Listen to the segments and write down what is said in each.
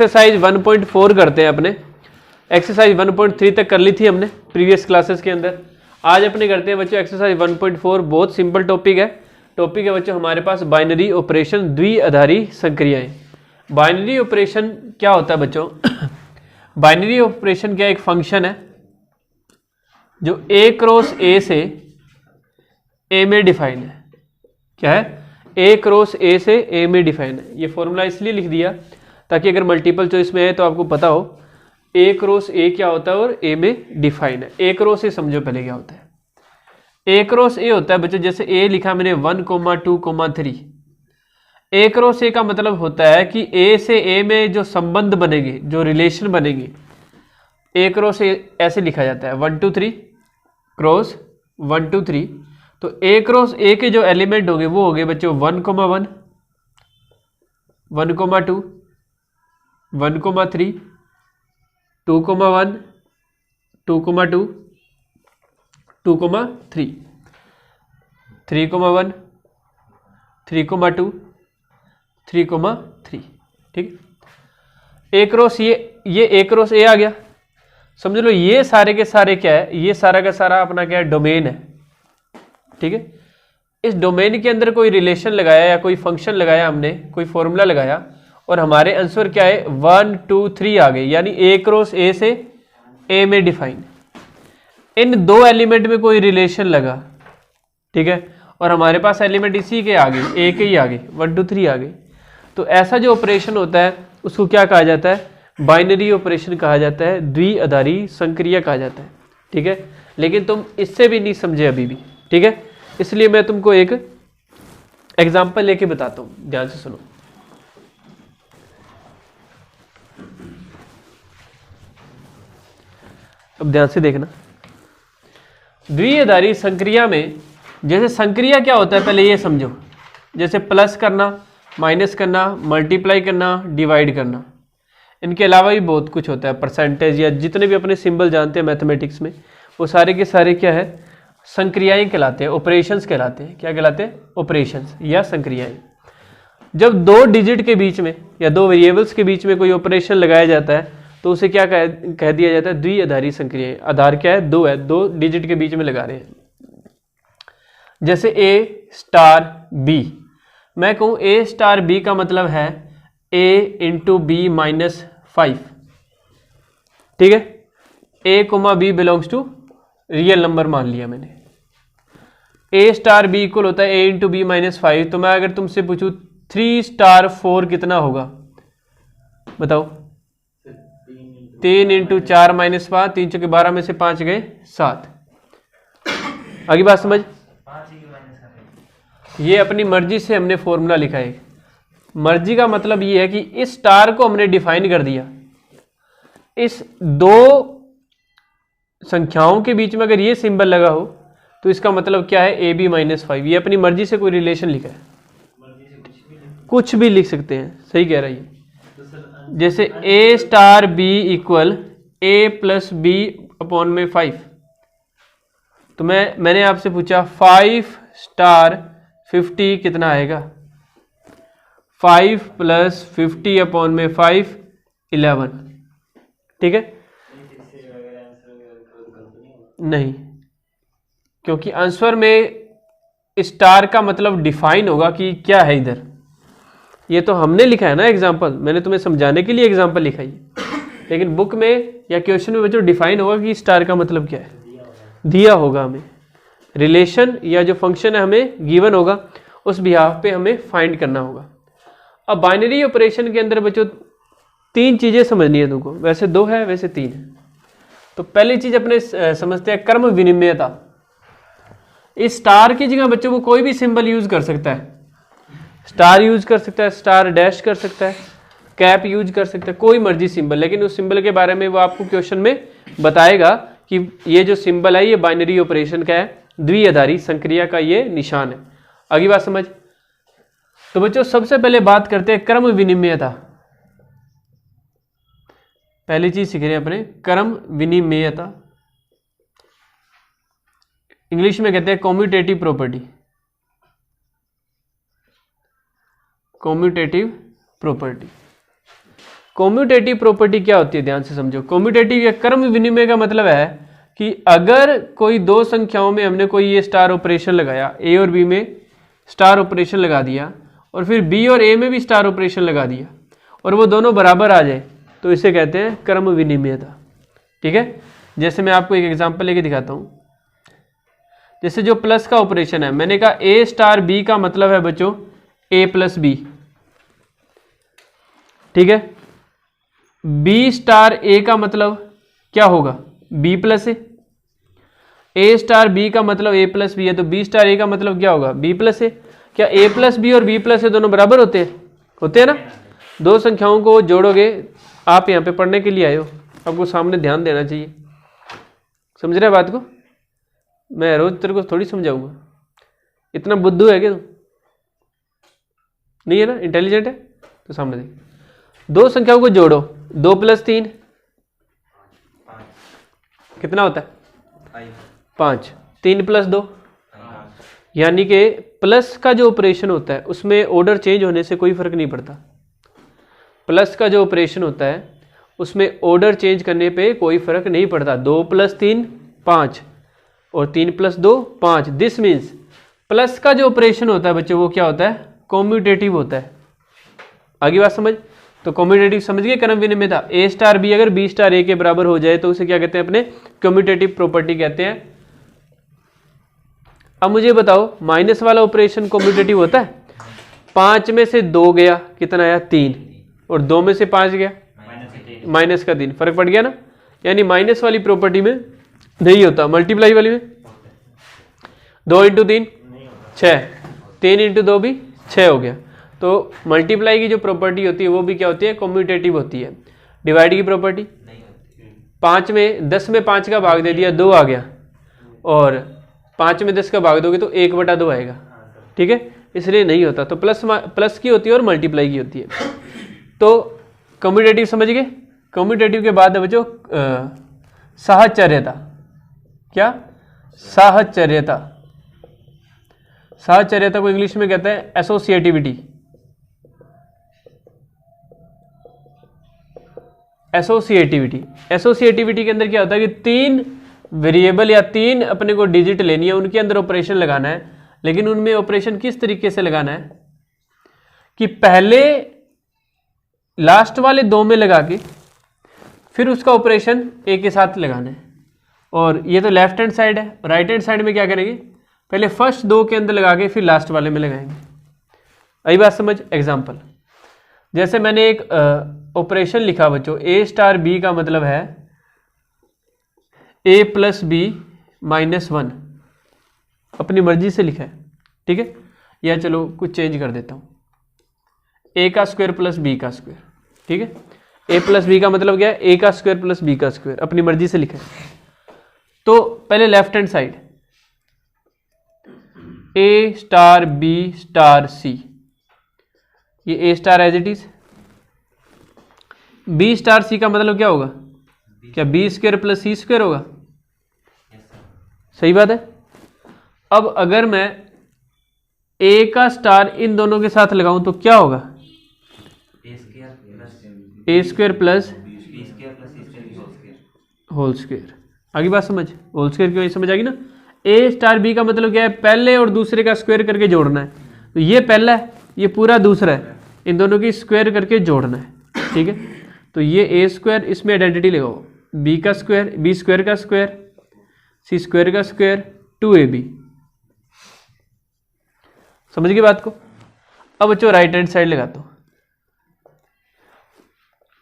Exercise 1.4 करते हैं अपने। एक्सरसाइज 1.3 तक कर ली थी हमने प्रीवियस क्लासेस के अंदर। आज अपने करते हैं बच्चों एक्सरसाइज 1.4। बहुत सिंपल टॉपिक है बच्चों हमारे पास बाइनरी ऑपरेशन, द्विआधारी संक्रियाएं। बाइनरी ऑपरेशन क्या होता है बच्चों? बाइनरी ऑपरेशन क्या एक फंक्शन है जो a क्रॉस a से a में डिफाइन है। क्या है? a क्रॉस a से a में डिफाइन है। ये फॉर्मूला इसलिए लिख दिया ताकि अगर मल्टीपल चॉइस में है तो आपको पता हो a क्रॉस a क्या होता है और a में डिफाइन है। a क्रॉस a समझो पहले क्या होता है। a क्रॉस a होता है बच्चों, जैसे a लिखा मैंने 1, 2, 3। a क्रॉस a का मतलब होता है कि a से a में जो संबंध बनेंगे, जो रिलेशन बनेंगे, a क्रॉस a ऐसे लिखा जाता है 1, 2, 3 क्रॉस 1, 2, 3। तो a क्रॉस a के जो एलिमेंट होंगे वो हो गए बच्चों 1, 1, 1, 2, 1, 3, 2, 1, 2, 2, 2, 3, 3, 1, 3, 2, 3, 3। ठीक है। a क्रॉस ये a क्रॉस a आ गया। समझ लो ये सारे के सारे क्या है, ये सारा का सारा अपना क्या है, डोमेन है। ठीक है। इस डोमेन के अंदर कोई रिलेशन लगाया या कोई फंक्शन लगाया हमने, कोई फॉर्मूला लगाया और हमारे आंसर क्या है 1, 2, 3 आ गए, यानी a क्रॉस a से a में डिफाइन। इन दो एलिमेंट में कोई रिलेशन लगा, ठीक है, और हमारे पास एलिमेंट इसी के आगे a के ही आगे 1, 2, 3 आ गए। तो ऐसा जो ऑपरेशन होता है उसको क्या कहा जाता है? बाइनरी ऑपरेशन कहा जाता है, द्विआधारी संक्रिया कहा जाता है। ठीक है। लेकिन तुम इससे भी नहीं समझे अभी भी। ठीक है। इसलिए मैं तुमको एक एग्जांपल लेके बताता हूं, ध्यान से सुनो। अब ध्यान से देखना। द्विआधारी संक्रिया में जैसे संक्रिया क्या होता है पहले ये समझो। जैसे प्लस करना, माइनस करना, मल्टीप्लाई करना, डिवाइड करना, इनके अलावा भी बहुत कुछ होता है। परसेंटेज या जितने भी अपने सिंबल जानते हैं मैथमेटिक्स में, वो सारे के सारे क्या है, संक्रियाएं कहलाते हैं, ऑपरेशंस कहलाते हैं। क्या कहलाते हैं? ऑपरेशंस या संक्रियाएं। जब दो डिजिट के बीच में या दो वेरिएबल्स के बीच में कोई ऑपरेशन लगाया जाता है तो उसे क्या कह दिया जाता है? द्विआधारी संक्रियाएं। आधार क्या है? दो है, दो डिजिट के बीच में लगा रहे हैं। जैसे a स्टार b, मैं कहूं a स्टार b का मतलब है a इंटू बी माइनस 5। ठीक है। a comma b belongs to real number मान लिया मैंने। a स्टार b इक्वल होता है a इंटू बी माइनस 5। तो मैं अगर तुमसे पूछूं 3 स्टार 4 कितना होगा बताओ? 3 इंटू 4 माइनस 5, 3 चौके 12 में से 5 गए 7। आगे बात समझ? ये अपनी मर्जी से हमने फॉर्मूला लिखा है। मर्जी का मतलब ये है कि इस स्टार को हमने डिफाइन कर दिया। इस दो संख्याओं के बीच में अगर ये सिंबल लगा हो तो इसका मतलब क्या है? A B minus 5। ये अपनी मर्जी से कोई रिलेशन लिखा है, कुछ भी लिख सकते हैं। सही कह रहा है। जैसे a star b equal a plus B upon में 5। तो मैंने आपसे पूछा 5 स्टार 50 कितना आएगा? 5 प्लस 50 अपॉन में 5 11। ठीक है। नहीं, क्योंकि आंसर में स्टार का मतलब डिफाइन होगा कि क्या है इधर। ये तो हमने लिखा है ना एग्जाम्पल, मैंने तुम्हें समझाने के लिए एग्जाम्पल लिखा है। लेकिन बुक में या क्वेश्चन में बच्चों डिफाइन होगा कि स्टार का मतलब क्या है, दिया होगा हमें। रिलेशन या जो फंक्शन है हमें गिवन होगा, उस बिहाफ पे हमें फाइंड करना होगा। अब बाइनरी ऑपरेशन के अंदर बच्चों 3 चीजें समझनी है तुमको। वैसे 2 है, वैसे 3 है। तो पहली चीज अपने समझते हैं क्रम विनिमयता। इस स्टार की जगह बच्चों को कोई भी सिंबल यूज कर सकता है। स्टार यूज कर सकता है, स्टार डैश कर सकता है, कैप यूज कर सकता है, कोई मर्जी सिंबल। लेकिन उस सिंबल के बारे में वो आपको क्वेश्चन में बताएगा कि ये जो सिंबल है ये बाइनरी ऑपरेशन का है, द्विआधारी संक्रिया का ये निशान है। अगली बात समझ। तो बच्चों सबसे पहले बात करते हैं क्रम विनिमयता। पहली चीज सीख रहे हैं अपने क्रम विनिमयता। इंग्लिश में कहते हैं commutative property. Commutative property commutative property क्या होती है, ध्यान से समझो। कॉम्यूटेटिव या क्रम विनिमय का मतलब है कि अगर कोई दो संख्याओं में हमने कोई ये स्टार ऑपरेशन लगाया, ए और बी में स्टार ऑपरेशन लगा दिया और फिर बी और ए में भी स्टार ऑपरेशन लगा दिया और वो दोनों बराबर आ जाए, तो इसे कहते हैं क्रम विनिमयता। ठीक है, जैसे मैं आपको एक एग्जांपल लेके दिखाता हूँ। जैसे जो प्लस का ऑपरेशन है, मैंने कहा ए स्टार बी का मतलब है बच्चों ए प्लस बी। ठीक है, बी स्टार ए का मतलब क्या होगा, बी प्लस ए स्टार बी का मतलब ए प्लस बी है, तो बी स्टार ए का मतलब क्या होगा, बी प्लस ए। क्या ए प्लस बी और बी प्लस ए दोनों बराबर होते हैं ना। दो संख्याओं को जोड़ोगे, आप यहाँ पे पढ़ने के लिए आए हो, आपको सामने ध्यान देना चाहिए। समझ रहे बात को, मैं रोज तेरे को थोड़ी समझाऊंगा, इतना बुद्धू है क्या तू, नहीं है ना, इंटेलिजेंट है। तो सामने देख, दो संख्याओं को जोड़ो, 2 + 3 कितना होता है 5, 3 + 2, यानी कि प्लस का जो ऑपरेशन होता है उसमें ऑर्डर चेंज होने से कोई फर्क नहीं पड़ता। प्लस का जो ऑपरेशन होता है उसमें ऑर्डर चेंज करने पे कोई फर्क नहीं पड़ता। 2 + 3 5 और 3 + 2 5। दिस मीन्स प्लस का जो ऑपरेशन होता है बच्चों वो क्या होता है, कॉम्यूटेटिव होता है। आगे बात समझ, तो कॉम्यूटेटिव समझ गए, क्रम विनिमयता। ए स्टार बी अगर बी स्टार ए के बराबर हो जाए तो उसे क्या कहते हैं, अपने कॉम्यूटेटिव प्रॉपर्टी कहते हैं। अब मुझे बताओ, माइनस वाला ऑपरेशन कॉम्यूटेटिव होता है। 5 में से 2 गया, कितना आया 3, और 2 में से 5 गया माइनस का 3, फर्क पड़ गया ना। यानी माइनस वाली प्रॉपर्टी में नहीं होता, मल्टीप्लाई वाली में 2 × 3 6, 3 × 2 भी 6 हो गया। तो मल्टीप्लाई की जो प्रॉपर्टी होती है वो भी क्या होती है, कॉम्यूटेटिव होती है। डिवाइड की प्रॉपर्टी, 5 में 10 में 5 का भाग दे दिया 2 आ गया, और 5 में 10 का भाग दोगे तो 1/2 आएगा। ठीक है, इसलिए नहीं होता। तो प्लस की होती है और मल्टीप्लाई की होती है। तो कम्यूटेटिव समझ गए। कम्यूटेटिव के बाद बच्चों साहचर्यता। क्या, साहचर्यता। साहचर्यता को इंग्लिश में कहते हैं एसोसिएटिविटी। एसोसिएटिविटी के अंदर क्या होता है कि 3 वेरिएबल या 3 अपने को डिजिट लेनी है, उनके अंदर ऑपरेशन लगाना है। लेकिन उनमें ऑपरेशन किस तरीके से लगाना है कि पहले लास्ट वाले 2 में लगा के फिर उसका ऑपरेशन ए के साथ लगाना है। और ये तो लेफ्ट हैंड साइड है, राइट हैंड साइड में क्या करेंगे, पहले फर्स्ट 2 के अंदर लगा के फिर लास्ट वाले में लगाएंगे। आई बात समझ। एग्जाम्पल, जैसे मैंने एक ऑपरेशन लिखा बच्चों, ए स्टार बी का मतलब है a + b - 1, अपनी मर्जी से लिखा है। ठीक है, या चलो कुछ चेंज कर देता हूं, a² + b²। ठीक है, a + b का मतलब क्या है, a² + b², अपनी मर्जी से लिखा है। तो पहले left hand side a star b star c, ये a star as it is. b star c का मतलब क्या होगा, क्या b² + c² होगा, सही बात है। अब अगर मैं a का स्टार इन दोनों के साथ लगाऊं तो क्या होगा, a² + होल स्क्वायर। आगे बात समझ, होल स्क्वायर क्यों समझ आ गई ना। a स्टार b का मतलब क्या है, पहले और दूसरे का स्क्वायर करके जोड़ना है। तो ये पहला है, ये पूरा दूसरा है, इन दोनों की स्क्वायर करके जोड़ना है। ठीक है, तो ये a², इसमें आइडेंटिटी लगाओ, b² का स्क्वायर, b² का स्क्वायर, c² का स्क्वायर, 2ab। समझ गए बात को। अब बच्चों राइट हैंड साइड लगाता हूं,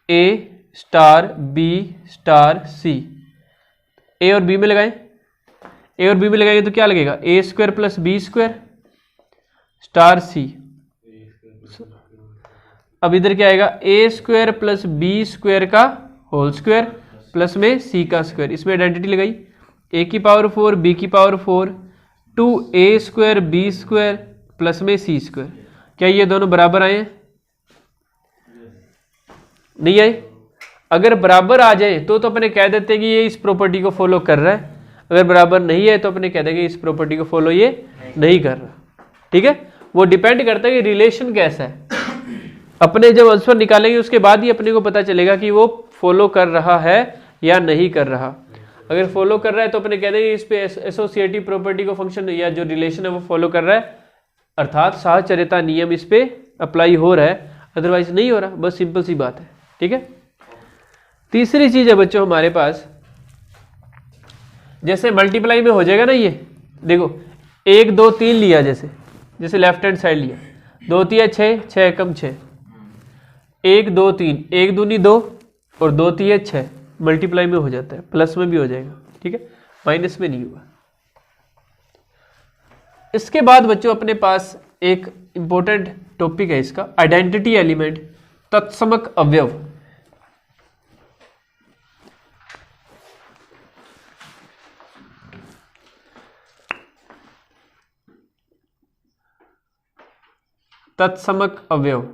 a star b star c, a और b में लगाएं, a और b में लगाएंगे तो क्या लगेगा, a² + b² स्टार c। अब इधर क्या आएगा, a² + b² का होल स्क्वायर प्लस में c का स्क्वायर, इसमें आइडेंटिटी लगाई, a⁴ b⁴ 2a² b² plus में c²। क्या ये दोनों बराबर आए हैं, नहीं आए। अगर बराबर आ जाए तो अपने कह देते हैं कि ये इस प्रॉपर्टी को फॉलो कर रहा है। अगर बराबर नहीं है तो अपने कह देंगे इस प्रॉपर्टी को फॉलो ये नहीं कर रहा। ठीक है, वो डिपेंड करता है कि रिलेशन कैसा है। अपने जब आंसर निकालेंगे उसके बाद ही अपने को पता चलेगा कि वो फॉलो कर रहा है या नहीं कर रहा। अगर फॉलो कर रहा है तो अपने कह देंगे इस पे एसोसिएटिव प्रॉपर्टी को फंक्शन या जो रिलेशन है वो फॉलो कर रहा है, अर्थात साहचर्यता नियम इस पे अप्लाई हो रहा है, अदरवाइज नहीं हो रहा। बस सिंपल सी बात है, ठीक है। तीसरी चीज है बच्चों हमारे पास, जैसे मल्टीप्लाई में हो जाएगा ना, ये देखो 1 2 3 लिया, जैसे लेफ्ट हैंड साइड लिया, 2 3 6, 6 कम 6, 1 2 3, 1 दूनी 2 और 2 3 6, मल्टीप्लाई में हो जाता है, प्लस में भी हो जाएगा, ठीक है, माइनस में नहीं हुआ। इसके बाद बच्चों अपने पास एक इंपॉर्टेंट टॉपिक है इसका, आइडेंटिटी एलिमेंट, तत्समक अवयव। तत्समक अवयव,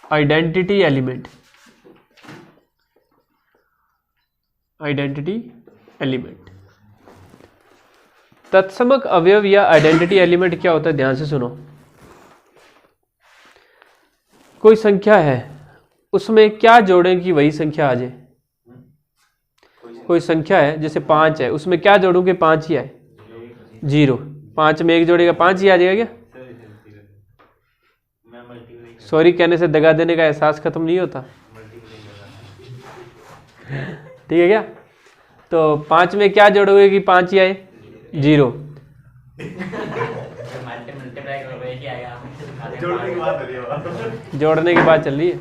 आइडेंटिटी एलिमेंट, आइडेंटिटी एलिमेंट। तत्समक अवयव या आइडेंटिटी एलिमेंट क्या होता है, ध्यान से सुनो। कोई संख्या है, उसमें क्या जोड़ें कि वही संख्या आ जाए। कोई संख्या है जैसे 5 है, उसमें क्या जोड़ूं कि 5 ही आए, 0। 5 में 1 जोड़ेगा 5 ही आ जाएगा क्या? सॉरी कहने से दगा देने का एहसास खत्म नहीं होता, ठीक है क्या? तो 5 में क्या जोड़ोगे कि 5 ही आए, 0। जोड़ने की बात चल रही है,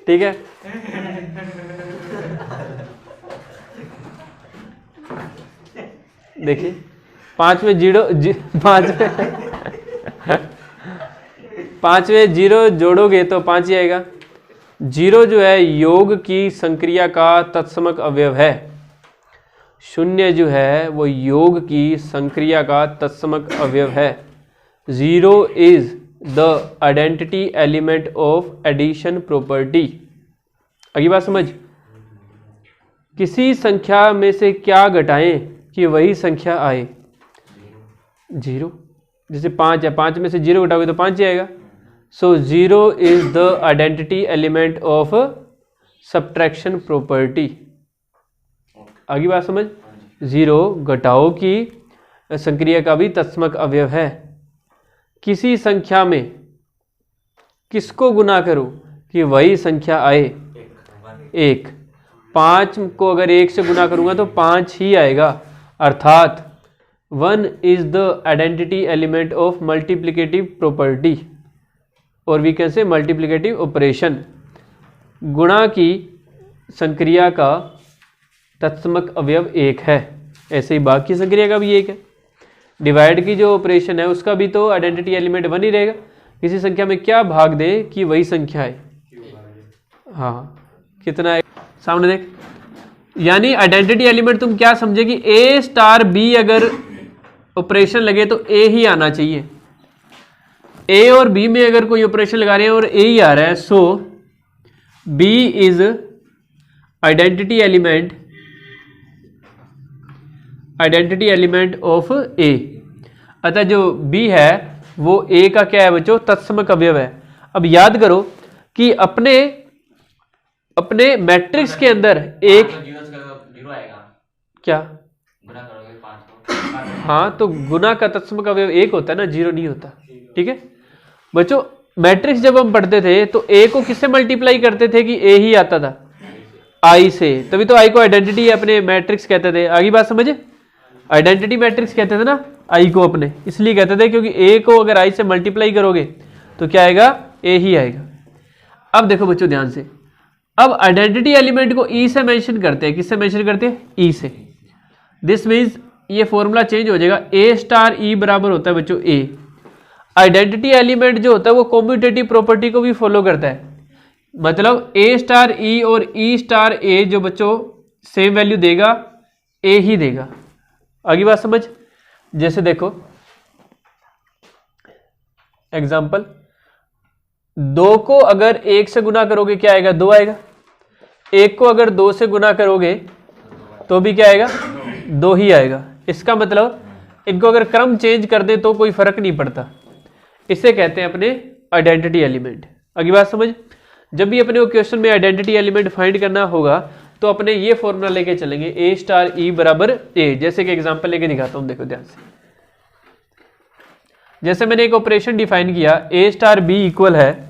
ठीक है। देखिए 5 में 0 जोड़ोगे तो 5 ही आएगा। 0 जो है योग की संक्रिया का तत्समक अवयव है। 0 जो है वो योग की संक्रिया का तत्समक अवयव है। 0 is the identity element of addition property. अगली बात समझ, किसी संख्या में से क्या घटाएं कि वही संख्या आए, 0। जैसे 5 है, 5 में से 0 घटाओगे तो 5 ही आएगा। सो 0 is the identity element of subtraction property. आगे बात समझ, 0 घटाओ की संक्रिया का भी तत्समक अवयव है। किसी संख्या में किसको गुना करो कि वही संख्या आए, 1। 5 को अगर 1 से गुना करूंगा तो 5 ही आएगा, अर्थात 1 is the identity element of multiplicative property, और we can say multiplicative operation. गुणा की संक्रिया का तत्समक अवयव 1 है, ऐसे ही बाकी संक्रिया का भी 1 है। डिवाइड की जो ऑपरेशन है उसका भी तो आइडेंटिटी एलिमेंट 1 ही रहेगा। किसी संख्या में क्या भाग दे कि वही संख्या है, हाँ कितना है सामने देख। यानी आइडेंटिटी एलिमेंट तुम क्या समझे कि A स्टार B अगर ऑपरेशन लगे तो A ही आना चाहिए। A और B में अगर कोई ऑपरेशन लगा रहे हैं और A ही आ रहा है, सो B is identity element of A। अतः जो B है वो A का क्या है बच्चों, तत्समक अवयव है। अब याद करो कि अपने मैट्रिक्स के अंदर एक क्या, हाँ तो गुना का तत्समक अवयव 1 होता है ना, 0 नहीं होता, ठीक है बच्चों। मैट्रिक्स जब हम पढ़ते थे तो A को किससे मल्टीप्लाई करते थे कि A ही आता था, I से, तभी तो I को आइडेंटिटी अपने मैट्रिक्स कहते थे। आगे बात समझे, आइडेंटिटी मैट्रिक्स कहते थे ना I को अपने, इसलिए कहते थे क्योंकि A को अगर I से मल्टीप्लाई करोगे तो क्या आएगा, A ही आएगा। अब देखो बच्चों ध्यान से, अब आइडेंटिटी एलिमेंट को E से मेंशन करते हैं, किससे मेंशन करते हैं, E से। दिस मीन्स ये फॉर्मूला चेंज हो जाएगा, A स्टार E बराबर होता है बच्चों A। आइडेंटिटी एलिमेंट जो होता है वो कॉम्यूटेटिव प्रॉपर्टी को भी फॉलो करता है, मतलब A स्टार E और E स्टार A जो बच्चों सेम वैल्यू देगा, A ही देगा। आगे बात समझ, जैसे देखो एग्जाम्पल, 2 को अगर 1 से गुना करोगे क्या आएगा, 2 आएगा। 1 को अगर 2 से गुना करोगे तो भी क्या आएगा, 2 ही आएगा। इसका मतलब इनको अगर क्रम चेंज कर दें तो कोई फर्क नहीं पड़ता। इसे कहते हैं अपने आइडेंटिटी एलिमेंट। अगली बात समझ, जब भी अपने क्वेश्चन में आइडेंटिटी एलिमेंट फाइंड करना होगा तो अपने ये फॉर्मूला लेके चलेंगे, ए स्टार ई बराबर ए। जैसे कि एग्जांपल लेके दिखाता हूं, देखो ध्यान से। जैसे मैंने एक ऑपरेशन डिफाइन किया, ए स्टार बी इक्वल है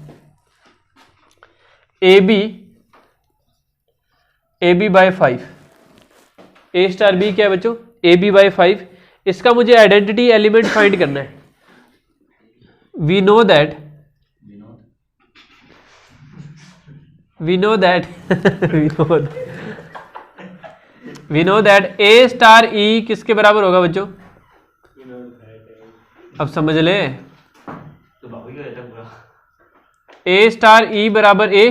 A B by 5। A star B क्या है बच्चों? A B by 5। इसका मुझे आइडेंटिटी एलिमेंट फाइंड करना है। We know that A star E किसके बराबर होगा बच्चों? अब समझ ले, ए स्टार ई बराबर ए,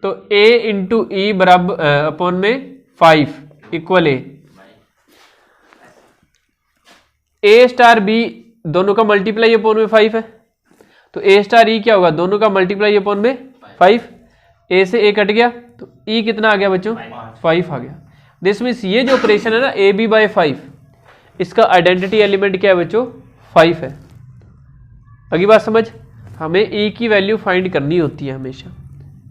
तो ए इंटू ई बराबर अपॉन में 5 इक्वल ए स्टार बी दोनों का मल्टीप्लाई अपॉन में 5 है, तो ए स्टार ई क्या होगा? दोनों का मल्टीप्लाई अपॉन में 5। ए से ए कट गया तो ई कितना आ गया बच्चों? 5 आ गया। दिस मीन्स ये जो ऑपरेशन है ना ए बी बाय 5, इसका आइडेंटिटी एलिमेंट क्या है बच्चों? 5 है। अगली बात समझ, हमें ई की वैल्यू फाइंड करनी होती है हमेशा,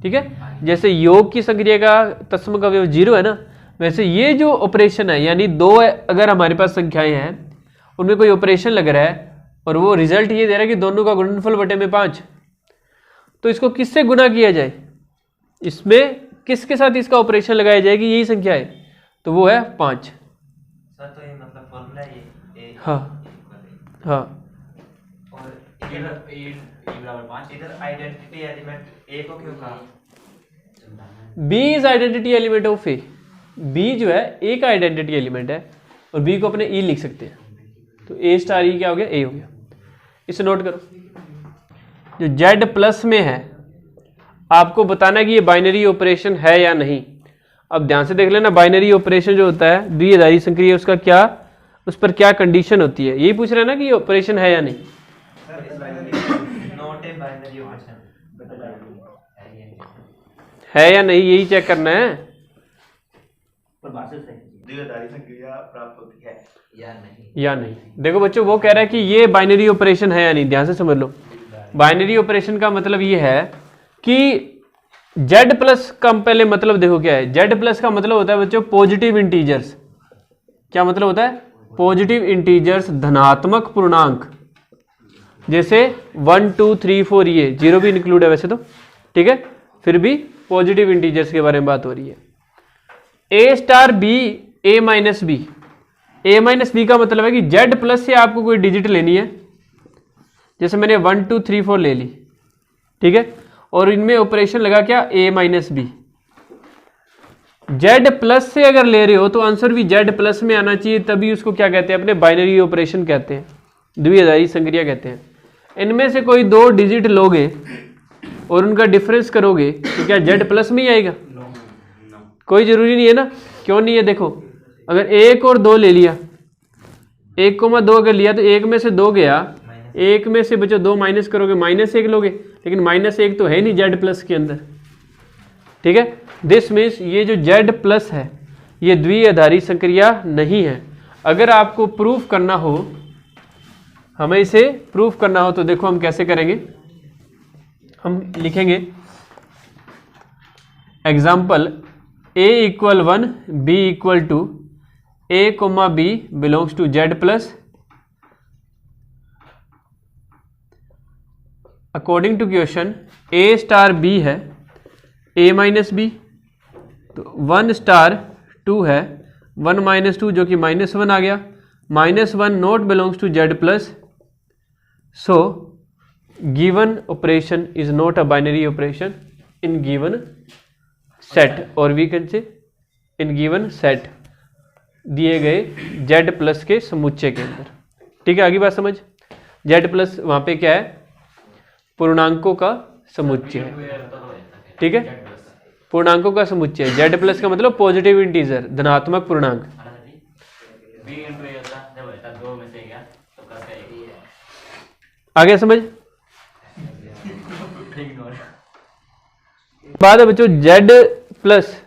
ठीक है। जैसे योग की संक्रिया का तत्सम का अवयव 0 है ना, वैसे ये जो ऑपरेशन है यानी 2 अगर हमारे पास संख्याएं हैं उनमें कोई ऑपरेशन लग रहा है और वो रिजल्ट ये दे रहा है कि दोनों का गुणनफल बटे में 5, तो इसको किससे गुना किया जाए? इसमें किसके साथ इसका ऑपरेशन लगाया जाएगी? यही संख्या है, तो वो है 5। सर तो ये मतलब फॉर्मूला ये हाँ हाँ, और ये बराबर 5। इधर आइडेंटिटी एलिमेंट ए को क्यों कहा? B is identity element of A. B जो है ए का आइडेंटिटी एलिमेंट है और बी को अपने ई लिख सकते हैं, तो ए स्टार ई क्या हो गया? ए हो गया। इसे नोट करो। जो जेड प्लस में है आपको बताना है कि ये बाइनरी ऑपरेशन है या नहीं। अब ध्यान से देख लेना, बाइनरी ऑपरेशन जो होता है द्विआधारी संक्रिया, उसका क्या, उस पर क्या कंडीशन होती है, यही पूछ रहे हैं ना कि ये ऑपरेशन है या नहीं। नॉट ए बाइनरी ऑपरेशन है या नहीं, यही चेक करना है। द्विआधारी संक्रिया प्राप्त होती है या नहीं। देखो बच्चों, वो कह रहा है कि ये बाइनरी ऑपरेशन है या नहीं। ध्यान से समझ लो, बाइनरी ऑपरेशन का मतलब ये है कि जेड प्लस का पहले मतलब देखो क्या है। जेड प्लस का मतलब होता है बच्चों पॉजिटिव इंटीजर्स। क्या मतलब होता है? पॉजिटिव इंटीजर्स, धनात्मक पूर्णांक। जैसे 1 2 3 4, ये 0 भी इंक्लूड है वैसे तो, ठीक है, फिर भी पॉजिटिव इंटीजर्स के बारे में बात हो रही है। ए स्टार बी ए माइनस बी। ए माइनस बी का मतलब है कि जेड प्लस से आपको कोई डिजिट लेनी है। जैसे मैंने 1 2 3 4 ले ली, ठीक है, और इनमें ऑपरेशन लगा क्या? ए माइनस बी। जेड प्लस से अगर ले रहे हो तो आंसर भी जेड प्लस में आना चाहिए, तभी उसको क्या कहते हैं? अपने बाइनरी ऑपरेशन कहते हैं, द्विआधारी संक्रिया कहते हैं। इनमें से कोई 2 डिजिट लोगे और उनका डिफरेंस करोगे तो क्या जेड प्लस में ही आएगा? कोई जरूरी नहीं है ना। क्यों नहीं है? देखो, अगर 1 और 2 ले लिया, 1,2 अगर लिया तो 1 में से 2 गया, 1 में से बच्चों 2 माइनस करोगे, -1 लोगे, लेकिन -1 तो है नहीं जेड प्लस के अंदर, ठीक है। दिस मीन्स ये जो जेड प्लस है ये द्विआधारी संक्रिया नहीं है। अगर आपको प्रूफ करना हो, हमें इसे प्रूफ करना हो, तो देखो हम कैसे करेंगे। हम लिखेंगे example a = 1 b = a, b belongs to z plus according to question a star b है a माइनस b, तो 1 स्टार 2 है 1 माइनस 2 जो कि -1 आ गया, -1 not belongs to z plus, so given operation is not a binary operation in given set, और we can say in given set दिए गए z प्लस के समुच्चय के अंदर, ठीक है। आगे बात समझ। z प्लस वहां पे क्या है? पूर्णांकों का समुच्चय है, ठीक है, पूर्णांकों का समुच्चय। z प्लस का मतलब पॉजिटिव इंटीजर, धनात्मक पूर्णांक। आगे समझ। बाद है बच्चों z प्लस,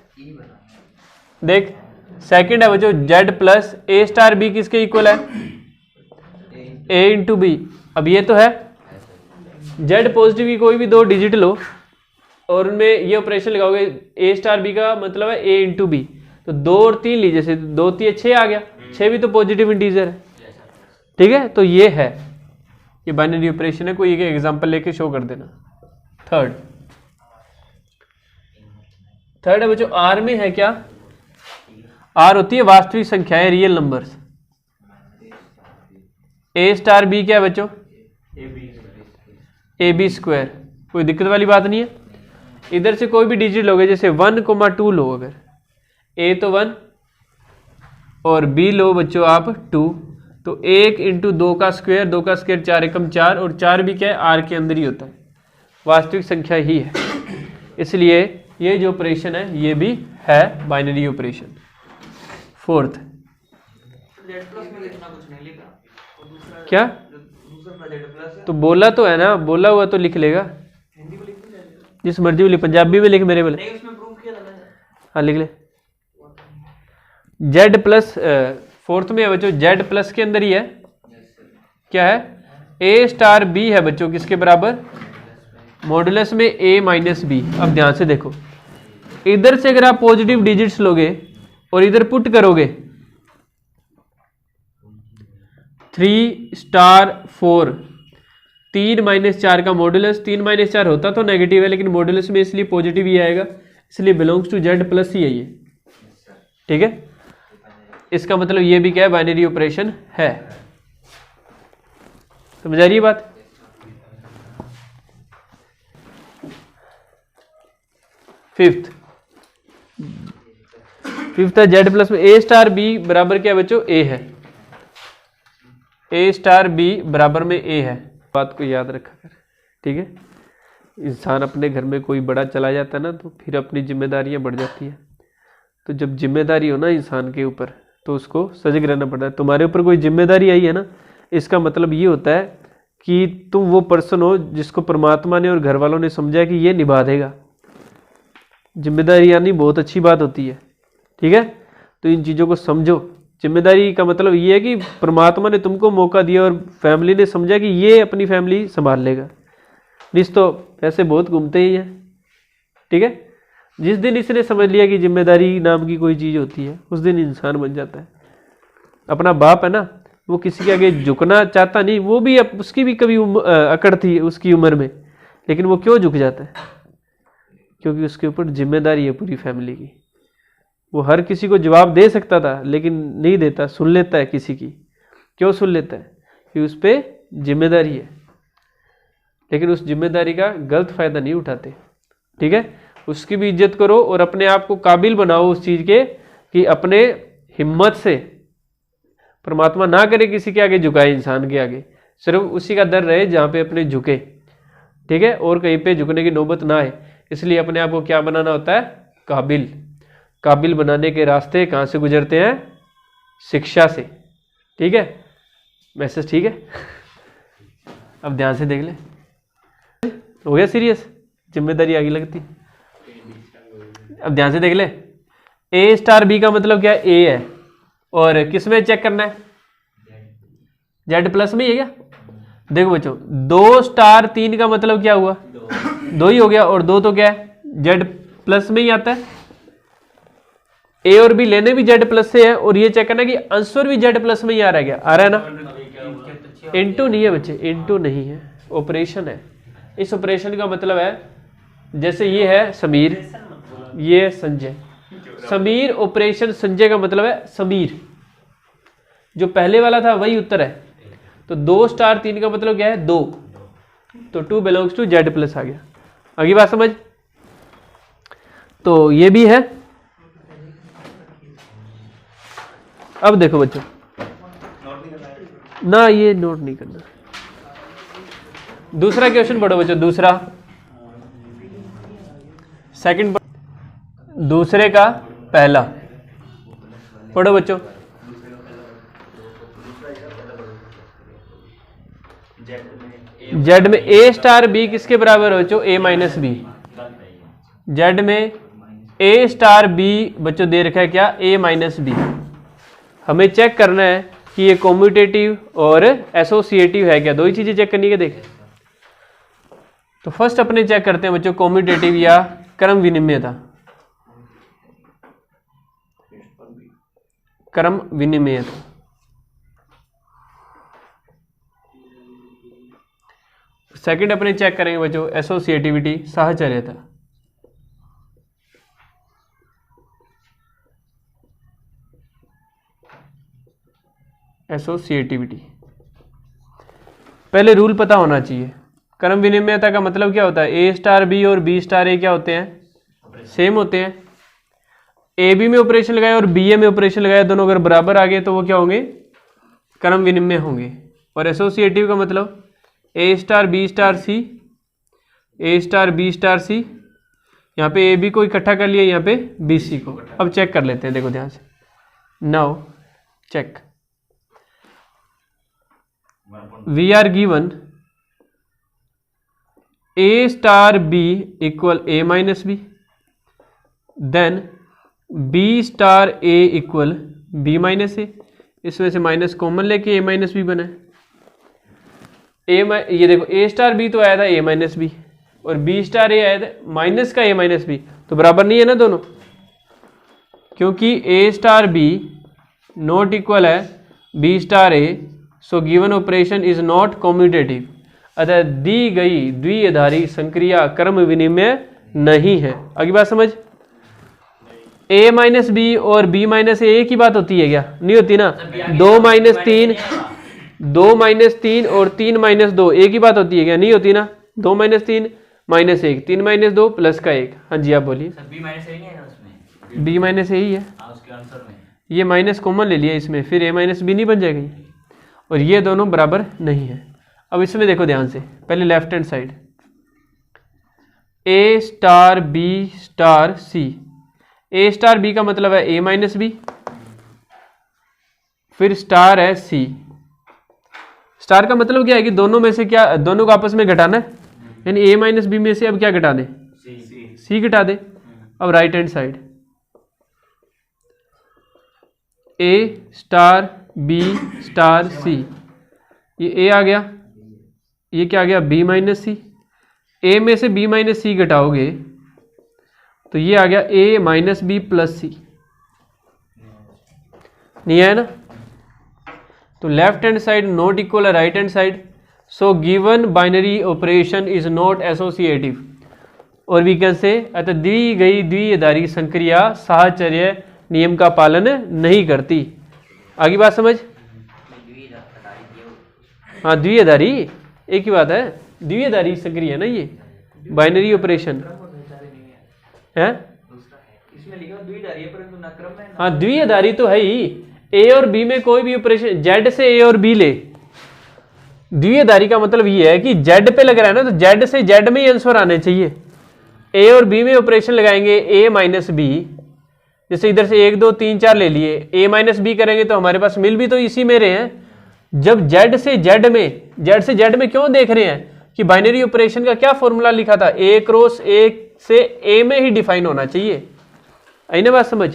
देख सेकंड है बच्चों जेड प्लस ए स्टार बी किसके इक्वल है, ए इंटू बी। अब ये तो है जेड पॉजिटिव की कोई भी दो डिजिट लो और उनमें ये ऑपरेशन लगाओगे, ए स्टार बी का मतलब है ए इंटू बी, तो 2 और 3 लीजिए, जैसे 2 3 6 आ गया, 6 भी तो पॉजिटिव इंटीजर है, ठीक है। तो ये है, ये बाइनरी ऑपरेशन है। कोई एक एग्जांपल लेके शो कर देना। थर्ड है बच्चों आर में है क्या, आर होती है वास्तविक संख्याएं, रियल नंबर्स। ए स्टार बी क्या है बच्चों, ए बी स्क्वायर, कोई दिक्कत वाली बात नहीं है। इधर से कोई भी डिजिट लोगे, जैसे 1,2 लो, अगर ए तो 1 और बी लो बच्चों आप 2, तो 1 इंटू 2 का स्क्वायर, 2 का स्क्वायर 4 एकम 4, और 4 भी क्या है आर के अंदर ही होता है, वास्तविक संख्या ही है। इसलिए ये जो ऑपरेशन है ये भी है बाइनरी ऑपरेशन। फोर्थ क्या, तो बोला तो है ना, बोला हुआ तो लिख लेगा, जिस मर्जी में लिख, पंजाबी में लिख, मेरे बोले हाँ लिख ले। जेड प्लस फोर्थ में है बच्चों, जेड प्लस के अंदर ही है, क्या है, ए स्टार बी है बच्चों किसके बराबर, मॉडुलस में ए माइनस बी। अब ध्यान से देखो, इधर से अगर आप पॉजिटिव डिजिट्स लोगे और इधर पुट करोगे 3 स्टार 4, 3 माइनस 4 का मॉडुलस, 3 माइनस 4 होता तो नेगेटिव है, लेकिन मॉडुलस में इसलिए पॉजिटिव ही आएगा, इसलिए बिलोंग्स टू जेड प्लस ही है ये, ठीक है। इसका मतलब ये भी क्या है, बाइनरी ऑपरेशन है। समझ आ रही है बात। फिफ्थ है जेड प्लस में ए स्टार बी बराबर क्या है बच्चों, ए है, ए स्टार बी बराबर में ए है। बात को याद रखा कर, ठीक है। इंसान अपने घर में कोई बड़ा चला जाता है ना, तो फिर अपनी जिम्मेदारियां बढ़ जाती है। तो जब जिम्मेदारी हो ना इंसान के ऊपर, तो उसको सजग रहना पड़ता है। तुम्हारे ऊपर कोई जिम्मेदारी आई है ना, इसका मतलब ये होता है कि तुम वो पर्सन हो जिसको परमात्मा ने और घर वालों ने समझा कि ये निभा देगा। जिम्मेदारी आनी बहुत अच्छी बात होती है, ठीक है। तो इन चीज़ों को समझो। जिम्मेदारी का मतलब ये है कि परमात्मा ने तुमको मौका दिया और फैमिली ने समझा कि ये अपनी फैमिली संभाल लेगा। रिश्ते तो ऐसे बहुत घूमते ही हैं, ठीक है। जिस दिन इसने समझ लिया कि जिम्मेदारी नाम की कोई चीज़ होती है, उस दिन इंसान बन जाता है। अपना बाप है ना, वो किसी के आगे झुकना चाहता नहीं, वो भी उसकी भी कभी अकड़ थी उसकी उम्र में, लेकिन वो क्यों झुक जाता है, क्योंकि उसके ऊपर जिम्मेदारी है पूरी फैमिली की। वो हर किसी को जवाब दे सकता था, लेकिन नहीं देता, सुन लेता है किसी की। क्यों सुन लेता है, कि उस पर जिम्मेदारी है, लेकिन उस जिम्मेदारी का गलत फायदा नहीं उठाते, ठीक है। उसकी भी इज्जत करो और अपने आप को काबिल बनाओ उस चीज़ के कि अपने हिम्मत से, परमात्मा ना करे किसी के आगे झुकाए, इंसान के आगे सिर्फ उसी का डर रहे जहाँ पे अपने झुके, ठीक है, और कहीं पे झुकने की नौबत ना आए। इसलिए अपने आप को क्या बनाना होता है, काबिल। काबिल बनाने के रास्ते कहाँ से गुजरते हैं, शिक्षा से, ठीक है। मैसेज ठीक है। अब ध्यान से देख ले, हो गया सीरियस, जिम्मेदारी आगे लगती। अब ध्यान से देख ले, ए स्टार बी का मतलब क्या है, ए है, और किस में चेक करना है, जेड प्लस में ही है क्या। देखो बच्चों, 2 स्टार 3 का मतलब क्या हुआ, 2 ही हो गया, और 2 तो क्या है, जेड प्लस में ही आता है। ए और बी लेने भी जेड प्लस से है, और ये चेक करना कि आंसर भी जेड प्लस में ही आ रहा है, क्या आ रहा है ना। इनटू नहीं है बच्चे, इनटू नहीं है, ऑपरेशन है। इस ऑपरेशन का मतलब है, जैसे ये है समीर, ये है संजय। समीर ऑपरेशन संजय का मतलब है समीर, जो पहले वाला था वही उत्तर है। तो 2 स्टार 3 का मतलब क्या है, 2, तो 2 बिलोंग्स टू जेड प्लस आ गया। आगे बात समझ। तो ये भी है। अब देखो बच्चों, ना ये नोट नहीं करना। दूसरा क्वेश्चन पढ़ो बच्चों, दूसरा सेकंड, दूसरे का पहला पढ़ो बच्चों। जेड में ए स्टार बी किसके बराबर हो बच्चों, ए माइनस बी। जेड में ए स्टार बी बच्चों दे रखा है क्या, ए माइनस बी। हमें चेक करना है कि ये कॉम्यूटेटिव और एसोसिएटिव है क्या, दो ही चीजें चेक करनी है। देखें तो फर्स्ट अपने चेक करते हैं बच्चों कॉम्यूटेटिव या क्रम विनिमयता। क्रम विनिमयता सेकंड अपने चेक करेंगे बच्चों एसोसिएटिविटी, साहचर्यता। एसोसिएटिविटी पहले रूल पता होना चाहिए। क्रम विनिमयता का मतलब क्या होता है, ए स्टार बी और बी स्टार ए क्या होते हैं, सेम होते हैं। ए बी में ऑपरेशन लगाए और बी ए में ऑपरेशन लगाए, दोनों अगर बराबर आ गए तो वो क्या होंगे, क्रम विनिमय होंगे। और एसोसिएटिव का मतलब ए स्टार बी स्टार सी, ए स्टार बी स्टार सी, यहाँ पे ए बी को इकट्ठा कर लिया, यहाँ पे बी सी को। अब चेक कर लेते हैं, देखो ध्यान से, now check. We are given A star B equal A minus B, then B star A equal B minus A. इसमें से माइनस कॉमन लेके ए माइनस बी बना है। ये देखो ए स्टार बी तो आया था ए माइनस बी, और बी स्टार ए आया था माइनस का ए माइनस बी, तो बराबर नहीं है ना दोनों, क्योंकि A star B not equal है B star A, so given operation is not commutative. अतः दी गई द्विआधारी संक्रिया क्रम विनिमय नहीं है। अगली बात समझ, ए माइनस बी और बी माइनस ए की बात होती है क्या, नहीं होती ना। 2 माइनस 3, 2 माइनस 3 और 3 माइनस 2 एक ही बात होती है क्या, नहीं होती ना। 2 माइनस 3 माइनस 1, 3 माइनस 2 प्लस का 1। हाँ जी आप बोलिए। बी माइनस ए है ना उसमें, बी माइनस ए ही है, उसके आंसर में ये माइनस कॉमन ले लिया इसमें, फिर ए माइनस बी नहीं बन जाएगा ये, और ये दोनों बराबर नहीं है। अब इसमें देखो ध्यान से, पहले लेफ्ट हैंड साइड ए स्टार बी स्टार सी। ए स्टार बी का मतलब है ए माइनस बी, फिर स्टार है सी। स्टार का मतलब क्या है कि दोनों में से क्या, दोनों को आपस में घटाना है, यानी ए माइनस बी में से अब क्या घटा दे, सी घटा दे। अब राइट हैंड साइड ए स्टार बी स्टार सी, ये ए आ गया, ये क्या आ गया बी माइनस सी। ए में से बी माइनस सी घटाओगे तो ये आ गया A minus B plus C, नहीं है ना। तो left hand side not equal है right hand side, so given binary operation is not associative, और वी कैन से अतः दी गई द्विआधारी संक्रिया साहचर्य नियम का पालन नहीं करती। आगे बात समझ, हाँ द्विआधारी एक ही बात है, द्विआधारी संक्रिया ना ये बाइनरी ऑपरेशन है, इसमें लिखा द्विआधारी है परंतु न क्रम में। हाँ द्विआधारी तो है ही, ए और बी में कोई भी ऑपरेशन, जेड से ए और बी ले, द्विआधारी का मतलब ये है कि जेड पे लग रहा है ना, तो जेड से जेड में ही आंसर आने चाहिए। ए और बी में ऑपरेशन लगाएंगे ए माइनस बी, जैसे इधर से 1 2 3 4 ले लिए, ए माइनस बी करेंगे तो हमारे पास मिल भी तो इसी में रहे हैं। जब जेड से जेड में क्यों देख रहे हैं कि बाइनरी ऑपरेशन का क्या फॉर्मूला लिखा था, ए क्रॉस ए से ए में ही डिफाइन होना चाहिए, आई ना बात समझ।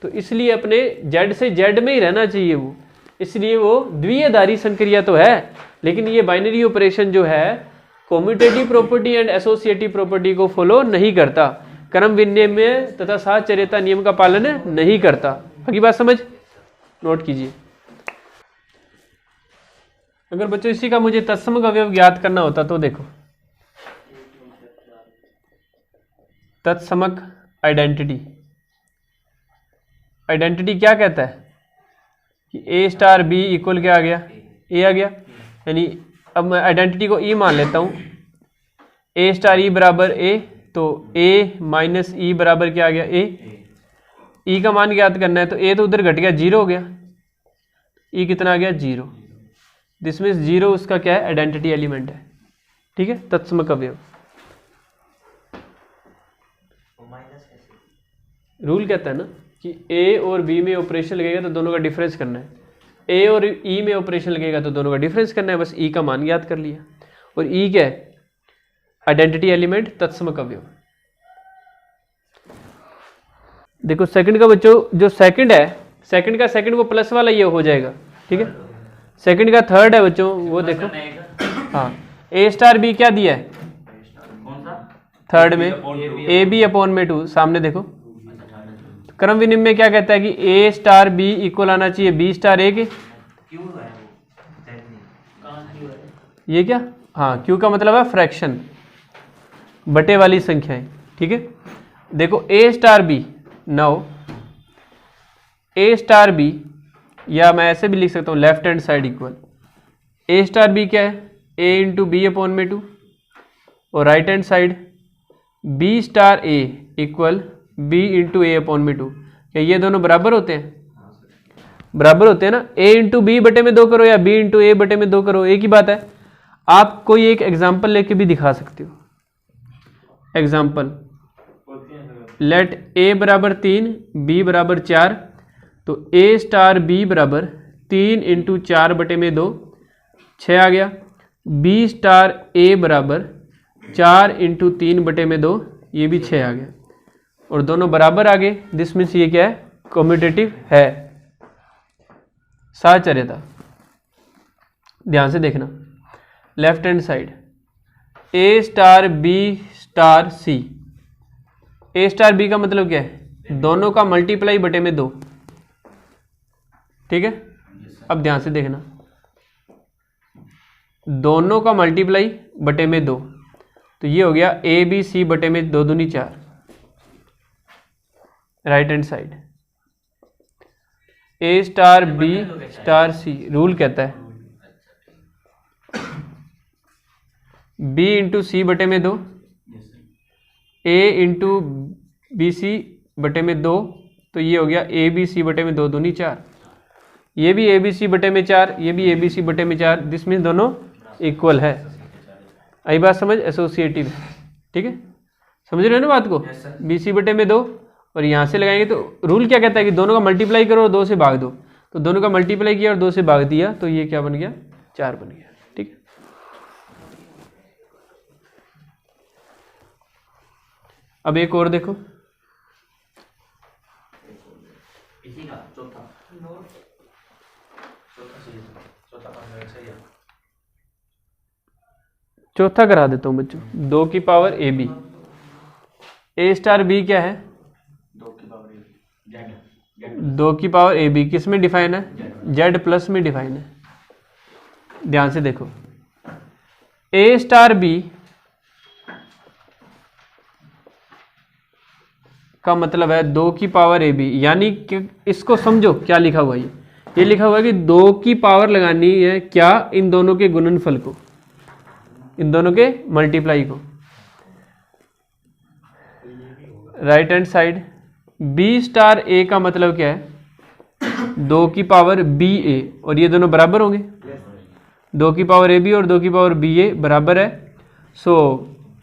तो इसलिए अपने जेड से जेड में ही रहना चाहिए वो, इसलिए वो द्विआधारी संक्रिया तो है, लेकिन ये बाइनरी ऑपरेशन जो है commutative property and associative property को फॉलो नहीं करता, क्रम विनिमय तथा साहचर्यता नियम का पालन नहीं करता। आगे बात समझ, नोट कीजिए। अगर बच्चों इसी का मुझे तत्समक अवयव ज्ञात करना होता तो देखो, तत्समक आइडेंटिटी, आइडेंटिटी क्या कहता है कि ए स्टार बी इक्वल क्या आ गया, ए आ गया, यानी अब मैं आइडेंटिटी को ई मान लेता हूं, ए स्टार ई बराबर ए, तो ए माइनस ई बराबर क्या आ गया ए। ई का मान ज्ञात करना है तो ए तो उधर घट गया 0 हो गया, ई कितना आ गया 0, दिस मीन्स 0 उसका क्या है आइडेंटिटी एलिमेंट है, ठीक है। तत्समक अवयव रूल कहता है ना कि ए और बी में ऑपरेशन लगेगा तो दोनों का डिफरेंस करना है, ए और ई में ऑपरेशन लगेगा तो दोनों का डिफरेंस करना है, बस ई का मान ज्ञात कर लिया। और ई क्या है, आइडेंटिटी एलिमेंट, तत्समक अवयव। देखो सेकंड का बच्चों जो सेकंड है, सेकंड का सेकंड वो प्लस वाला ये हो जाएगा, ठीक है। सेकंड का थर्ड है बच्चों वो देखो, हाँ ए स्टार बी क्या दिया है कौन सा? थर्ड में, ए बी अपॉन में 2, सामने देखो। क्रम विनिमय में क्या कहता है कि ए स्टार बी इक्वल आना चाहिए बी स्टार ए के। क्यों है वो? दैट नहीं। कहाँ क्यों है? ये क्या, हाँ क्यू का मतलब है फ्रैक्शन, बटे वाली संख्याएं, ठीक है। देखो A star B, now A star B, या मैं ऐसे भी लिख सकता हूँ left hand side equal A star B क्या है ए इंटू बी अपॉन में 2, और right hand side B star A equal B into A upon में 2। क्या ये दोनों बराबर होते हैं? बराबर होते हैं ना। ए इंटू बी बटे में 2 करो या बी इंटू ए बटे में 2 करो, एक ही बात है। आप कोई एक एग्जाम्पल लेके भी दिखा सकते हो। एग्जाम्पल, लेट ए बराबर 3 बी बराबर 4, तो ए स्टार बी बराबर 3 इंटू 4 बटे में 2, 6 आ गया। बी स्टार ए बराबर 4 इंटू 3 बटे में 2, ये भी 6 आ गया, और दोनों बराबर आ गए। दिस मीन्स ये क्या है, कम्यूटेटिव है, साहचर्यता। ध्यान से देखना, लेफ्ट हैंड साइड ए स्टार बी स्टार सी, ए स्टार बी का मतलब क्या है, दोनों का मल्टीप्लाई बटे में 2, ठीक है। अब ध्यान से देखना, दोनों का मल्टीप्लाई बटे में 2, तो ये हो गया ए बी सी बटे में 2 दूनी 4, राइट हैंड साइड ए star B star c, rule कहता है बी इंटू सी बटे में 2, ए इंटू बी सी बटे में 2, तो ये हो गया ए बी सी बटे में 2 दूनी 4, ये भी ए बी सी बटे में 4, ये भी ए बी सी बटे में 4। दिस मीन्स दोनों इक्वल है। आई बात समझ, एसोसिएटिव है, ठीक है। समझ रहे हो ना बात को, बी सी बटे में 2, और यहाँ से लगाएंगे तो रूल क्या कहता है कि दोनों का मल्टीप्लाई करो और 2 से भाग दो, तो दोनों का मल्टीप्लाई किया और 2 से भाग दिया, तो ये क्या बन गया, 4 बन गया, ठीक है। अब एक और देखो, इसी का चौथा सही है। चौथा करा देता हूँ बच्चों, 2 की power A B, A star B क्या है, 2 की पावर ए बी किस में डिफाइन है, जेड प्लस में डिफाइन है। ध्यान से देखो, ए स्टार बी का मतलब है 2 की पावर ए बी, यानी कि इसको समझो क्या लिखा हुआ है, ये लिखा हुआ है कि 2 की पावर लगानी है क्या, इन दोनों के गुणनफल को, इन दोनों के मल्टीप्लाई को। Right hand side B star A का मतलब क्या है, 2 की पावर बी ए, और ये दोनों बराबर होंगे, 2 की पावर ए बी और 2 की पावर बी ए बराबर है। सो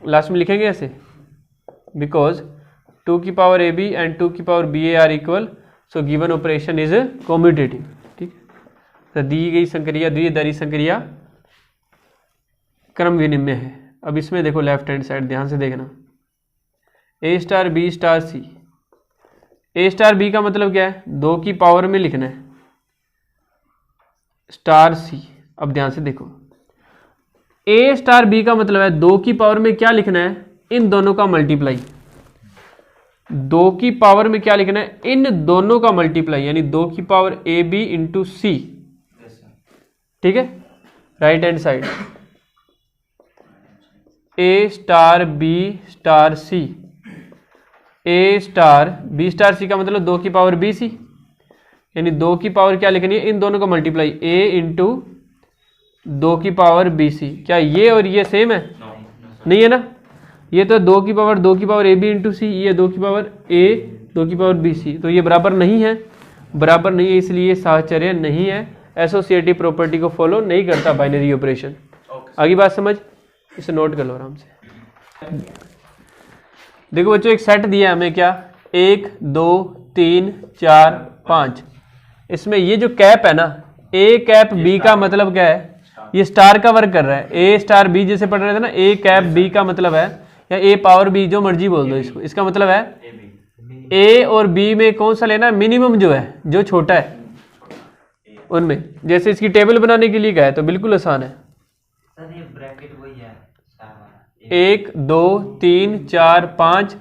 लास्ट में लिखेंगे ऐसे, बिकॉज 2 की पावर ए बी एंड 2 की power B A are equal, so given operation is commutative, ठीक। तो दी गई संक्रिया, द्विआधारी संक्रिया क्रम विनिमय है। अब इसमें देखो लेफ्ट हैंड साइड, ध्यान से देखना, ए स्टार बी स्टार सी, ए स्टार बी का मतलब क्या है, 2 की पावर में लिखना है स्टार सी। अब ध्यान से देखो, ए स्टार बी का मतलब है 2 की पावर में क्या लिखना है, इन दोनों का मल्टीप्लाई, 2 की पावर में क्या लिखना है, इन दोनों का मल्टीप्लाई, यानी 2 की पावर ए बी इंटू सी, ठीक है। राइट हैंड साइड ए स्टार बी स्टार सी, ए स्टार बी स्टार सी का मतलब 2 की पावर बी सी, यानी 2 की पावर क्या लिखनी है, इन दोनों का मल्टीप्लाई, ए इंटू 2 की पावर बी सी। क्या ये और ये सेम है? नहीं है ना, ये तो 2 की पावर ए बी इंटू सी, ये 2 की पावर ए 2 की पावर बी सी, तो ये बराबर नहीं है, बराबर नहीं है, इसलिए ये साहचर्य नहीं है, एसोसिएटिव प्रॉपर्टी को फॉलो नहीं करता बाइनरी ऑपरेशन। आगे बात समझ, इसे नोट कर लो आराम से। देखो बच्चों, एक सेट दिया है हमें, क्या 1 2 3 4 5, इसमें ये जो कैप है ना, ए कैप बी का मतलब क्या है, ये स्टार का वर्क कर रहा है, ए स्टार बी जैसे पढ़ रहे थे ना, ए कैप बी का मतलब है, या ए पावर बी, जो मर्जी बोल दो इसको, इसका मतलब है ए और बी में कौन सा लेना है, मिनिमम जो है, जो छोटा है उनमें। जैसे इसकी टेबल बनाने के लिए कहा है तो बिल्कुल आसान है। सर ये ब्रैकेट वही है स्टार वाला। 1 2 3 4 5,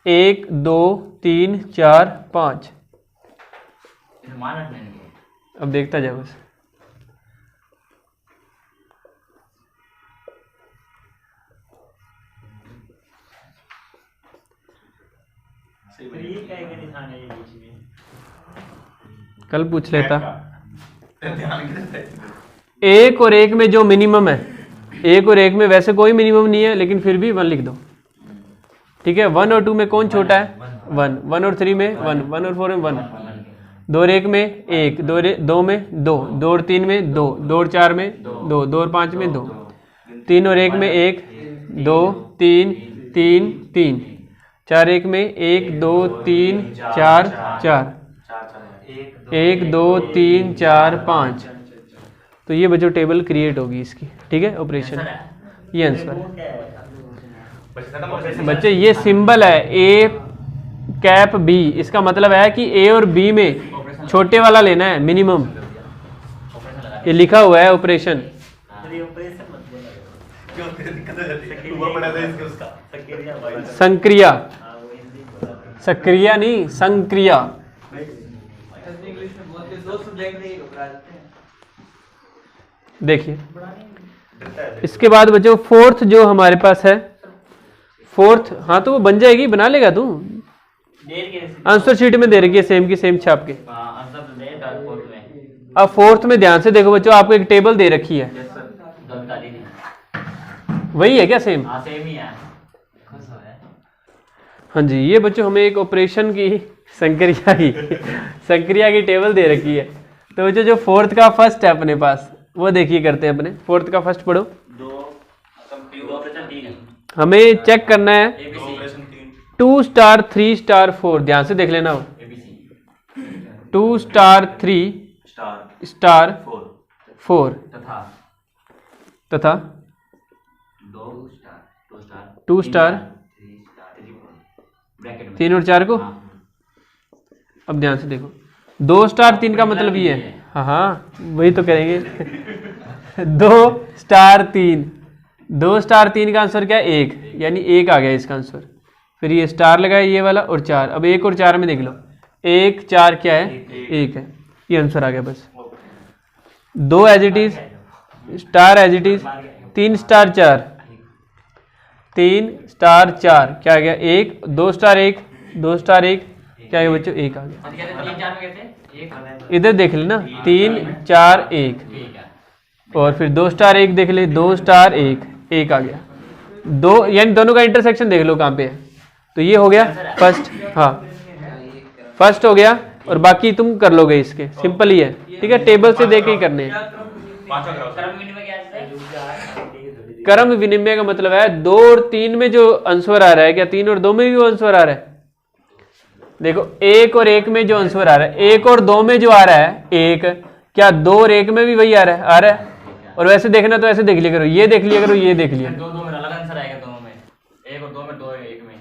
1 2 3 4 5। मान रखने के अब देखता जाओ बस। कल पूछ लेता। एक और एक में जो मिनिमम है, एक और एक में वैसे कोई मिनिमम नहीं है लेकिन फिर भी 1 लिख दो, ठीक है। 1 और 2 में कौन छोटा है, 1। 1 और 3 में 1, 1 और 4 में 1। 2 और 1 में 1, 2 में 2, 2 और 3 में 2, 2 और 4 में 2, 2 और 5 में 2, 3 और 1 में 1, 2 3 3 3, 4 1 में 1 2 3 4 4, 1 2 3 4 5। तो ये बच्चों टेबल क्रिएट होगी इसकी, ठीक है। ऑपरेशन ये आंसर है बच्चे। ये सिंबल है A कैप B, इसका मतलब है कि A और B में छोटे वाला लेना है मिनिमम। ये लिखा हुआ है ऑपरेशन। संक्रिया, सक्रिया नहीं, संक्रिया। देखिए इसके बाद बच्चों फोर्थ जो हमारे पास है, फोर्थ, हाँ तो वो बन जाएगी, बना लेगा तू। आंसर शीट में दे रखी है सेम की सेम छाप के। अब फोर्थ में ध्यान से देखो बच्चों, आपको एक टेबल दे रखी है, वही है क्या, सेम? सेम ही है। हाँ जी, ये बच्चों हमें एक ऑपरेशन की संक्रिया की टेबल दे रखी है। तो बच्चों जो फोर्थ का फर्स्ट है अपने पास, वो देखिए करते हैं अपने। फोर्थ का फर्स्ट पढ़ो। हमें चेक करना है 2 स्टार 3 स्टार 4, ध्यान से देख लेना हो। 2 स्टार 3 स्टार 4 तथा 2 स्टार 3 और 4 को। अब ध्यान से देखो, 2 स्टार 3 का मतलब ये है, हाँ हाँ वही तो करेंगे। 2 स्टार 3, 2 स्टार 3 का आंसर क्या है, 1, यानी 1 आ गया इसका आंसर। फिर ये स्टार लगाए ये वाला और 4। अब 1 और 4 में देख लो, 1 4 क्या है, 1 है, ये आंसर आ गया बस। 2 as it is, star as it is, 3 star 4, 3 star 4 क्या आ गया, 1, 2 स्टार 1, 2 स्टार 1 क्या है बच्चों, 1 आ गया। इधर देख लेना, 3 4 1, और फिर 2 स्टार 1 देख ले, 2 स्टार 1, 1 आ गया। 2 यानी दोनों का इंटरसेक्शन देख लो कहाँ पे है। तो ये हो गया फर्स्ट, हाँ फर्स्ट हो गया, और बाकी तुम कर लोगे इसके, सिंपल ही है, ठीक है। टेबल से देख के ही करने हैं। क्रम विनिमय का मतलब है 2 और 3 में जो आंसर आ रहा है, क्या 3 और 2 में भी वो आंसर आ रहा है? देखो 1 और 1 में जो आंसर आ रहा है, 1 और 2 में जो आ रहा है 1, क्या 2 और 1 में भी वही आ रहा है? और वैसे देखना तो ऐसे देख लिया करो, ये देख लिया करो, ये देख लिया। 2 में अलग आंसर आएगा, दोनों में 1 और 2 में, 2 और 1 में।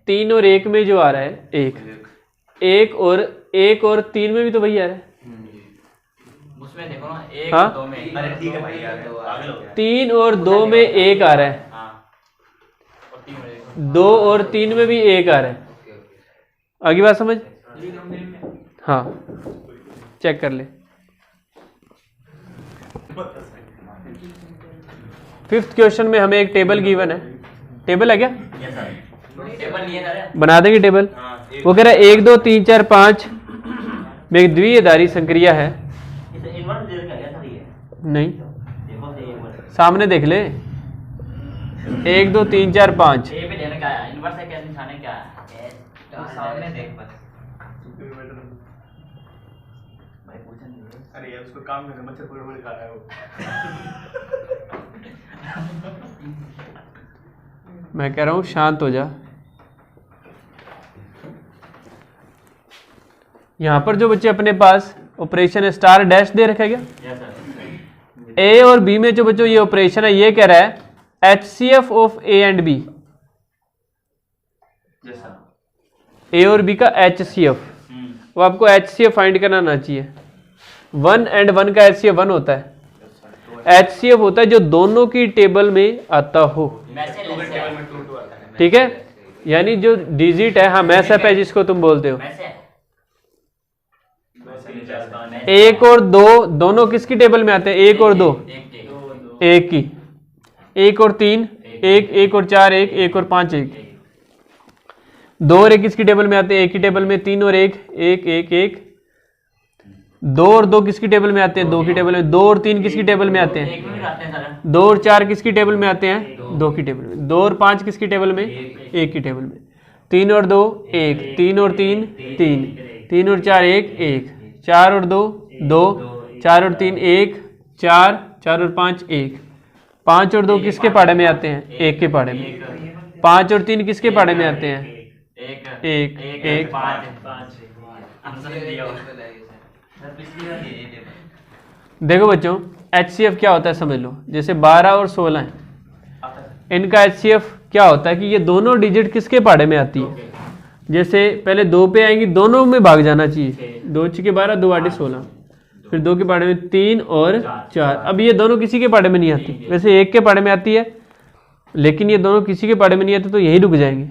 3 और 1 में जो आ रहा है 1, 1 और 3 में भी तो वही आ रहा है। उसमें देखो ना, 1 हाँ? और 2 में। अरे ठीक है भाई यार, 3 और 2 में 1 आ रहा है, हाँ, और 3 और 1, 2 और 3 में भी 1 आ रहा है। आगे बात समझ? हाँ चेक कर ले। 5th क्वेश्चन में हमें एक टेबल गिवन है। टेबल है क्या? टेबल नहीं है सर, बना देंगे टेबल। वो कह रहा है 1 2 3 4 5 में एक द्विआधारी संक्रिया है। इसे इन्वर्स दे रखा है सर, ये नहीं, देखो से एक सामने देख ले, 1 2 3 4 5। ए पे देने का है, इन्वर्स है क्या, निशान है क्या है, सामने देख बस। भाई पूछा नहीं। अरे यार उसको काम करना, मच्छर पूरे खा रहा है वो। मैं कह रहा हूं शांत हो जा। यहां पर जो बच्चे अपने पास ऑपरेशन स्टार डैश दे रखा है क्या? Yes sir. ए और बी में जो बच्चों ये ऑपरेशन है, ये कह रहा है HCF of A and B. Yes sir. A और बी का HCF, वो आपको HCF फाइंड करना आना चाहिए। 1 and 1 का HCF 1 होता है, HCF होता है जो दोनों की टेबल में आता हो, ठीक है, यानी जो डिजिट है, हाँ मैसअप है जिसको तुम बोलते हो। एक और दो दोनों किसकी टेबल में आते हैं? एक और दो, एक की, एक और तीन एक, एक और चार एक, एक और पांच एक, दो और एक किसकी टेबल में आते हैं? एक की टेबल में। तीन और एक, एक एक एक, दो और दो किसकी टेबल में आते हैं? दो की टेबल में। दो और तीन किसकी टेबल में आते हैं? दो और चार किसकी टेबल में आते हैं? दो की टेबल में। दो और पांच किसकी टेबल में? एक की टेबल में। तीन और दो एक, तीन और तीन तीन, तीन और चार एक एक, चार और दो दो, चार और तीन एक, चार, चार और पांच एक, पांच और दो किसके पाड़े में आते हैं? एक के पाड़े में। पांच और तीन किसके पाड़े में आते हैं? एक एक। देखो बच्चों HCF क्या होता है समझ लो। जैसे 12 और 16 है, इनका HCF क्या होता है कि ये दोनों डिजिट किसके पाड़े में आती है? जैसे पहले दो पे आएंगी, दोनों में भाग जाना चाहिए। दो छके 12, दो आठे 16, फिर दो के पाड़े में 3 और 4। अब ये दोनों किसी के पाड़े में नहीं आती, वैसे एक के पाड़े में आती है, लेकिन ये दोनों किसी के पाड़े में नहीं आते तो यही रुक जाएंगे।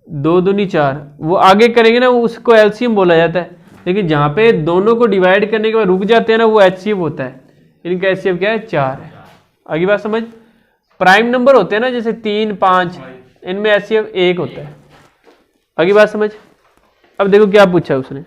दो दूनी 4, वो आगे करेंगे ना, उसको LCM बोला जाता है। लेकिन जहाँ पे दोनों को डिवाइड करने के बाद रुक जाते हैं ना, वो HCF होता है। इनका HCF क्या है? 4 है। आगे बात समझ। प्राइम नंबर होते हैं ना, जैसे 3 5, इनमें HCF 1 होता है। आगे बात समझ। अब देखो क्या पूछा उसने।